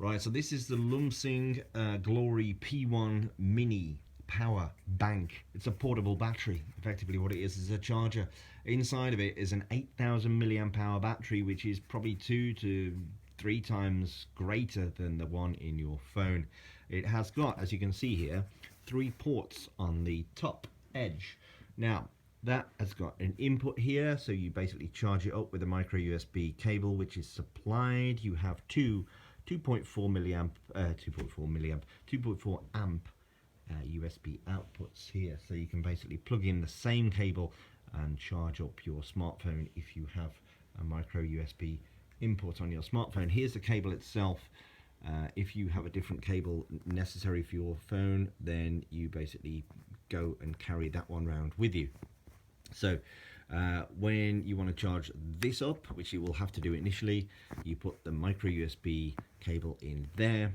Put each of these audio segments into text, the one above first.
Right, so this is the Lumsing Glory P1 Mini Power Bank. It's a portable battery. Effectively what it is a charger. Inside of it is an 8,000 milliamp hour battery, which is probably 2 to 3 times greater than the one in your phone. It has got, as you can see here, 3 ports on the top edge. Now, that has got an input here, so you basically charge it up with a micro USB cable which is supplied. You have 2.4 amp USB outputs here, so you can basically plug in the same cable and charge up your smartphone if you have a micro USB input on your smartphone. Here's the cable itself. If you have a different cable necessary for your phone, then you basically go and carry that one around with you. So when you want to charge this up, which you will have to do initially, you put the micro USB cable in there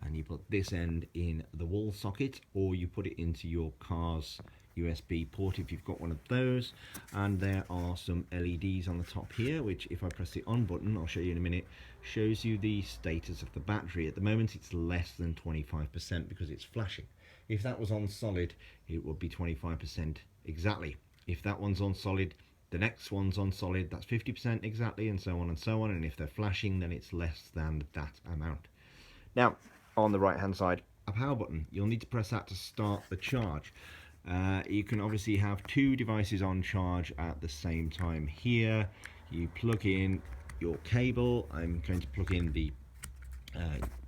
and you put this end in the wall socket, or you put it into your car's USB port if you've got one of those. And there are some LEDs on the top here, which if I press the on button, I'll show you in a minute, shows you the status of the battery. At the moment it's less than 25% because it's flashing. If that was on solid, it would be 25% exactly. If that one's on solid, the next one's on solid, that's 50% exactly, and so on and so on. And if they're flashing, then it's less than that amount. Now, on the right hand side, a power button. You'll need to press that to start the charge. You can obviously have 2 devices on charge at the same time. Here, you plug in your cable. I'm going to plug in the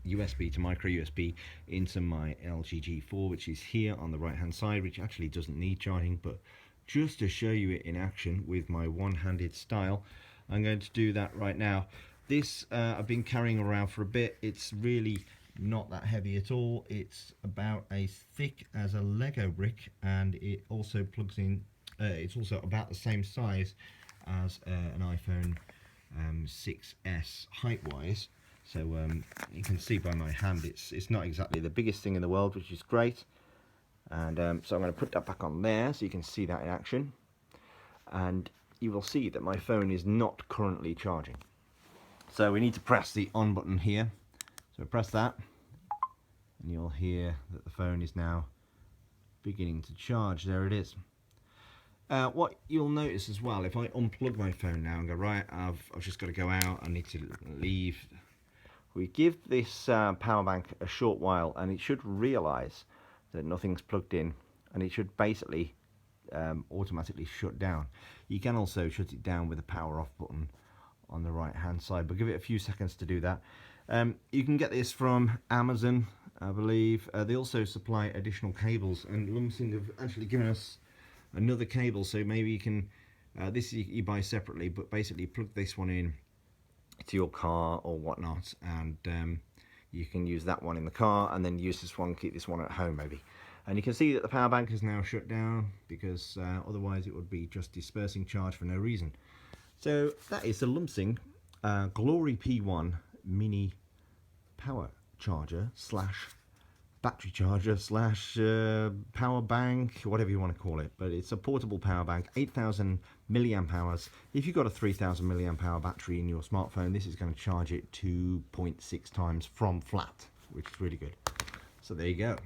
USB to micro USB into my LG G4, which is here on the right hand side, which actually doesn't need charging, but just to show you it in action with my one-handed style, I'm going to do that right now. This I've been carrying around for a bit. It's really not that heavy at all. It's about as thick as a Lego brick, and it also plugs in, it's also about the same size as an iPhone 6s height-wise. So you can see by my hand it's not exactly the biggest thing in the world, which is great. And so I'm going to put that back on there so you can see that in action. And you will see that my phone is not currently charging. So we need to press the on button here. So press that and you'll hear that the phone is now beginning to charge. There it is. What you'll notice as well, if I unplug my phone now and go, right, I've just got to go out, I need to leave. We give this power bank a short while and it should realise that nothing's plugged in, and it should basically automatically shut down. You can also shut it down with the power off button on the right hand side, but give it a few seconds to do that. You can get this from Amazon, I believe. They also supply additional cables, and Lumsing have actually given us another cable, so maybe you can this you buy separately, but basically plug this one in to your car or whatnot, and you can use that one in the car and then use this one, keep this one at home maybe. And you can see that the power bank is now shut down, because otherwise it would be just dispersing charge for no reason. So that is the Lumsing Glory P1 Mini Power Charger slash battery charger slash power bank, whatever you want to call it. But it's a portable power bank, 8,000 milliamp hours. If you've got a 3,000 milliamp hour battery in your smartphone, this is going to charge it 2.6 times from flat, which is really good. So there you go.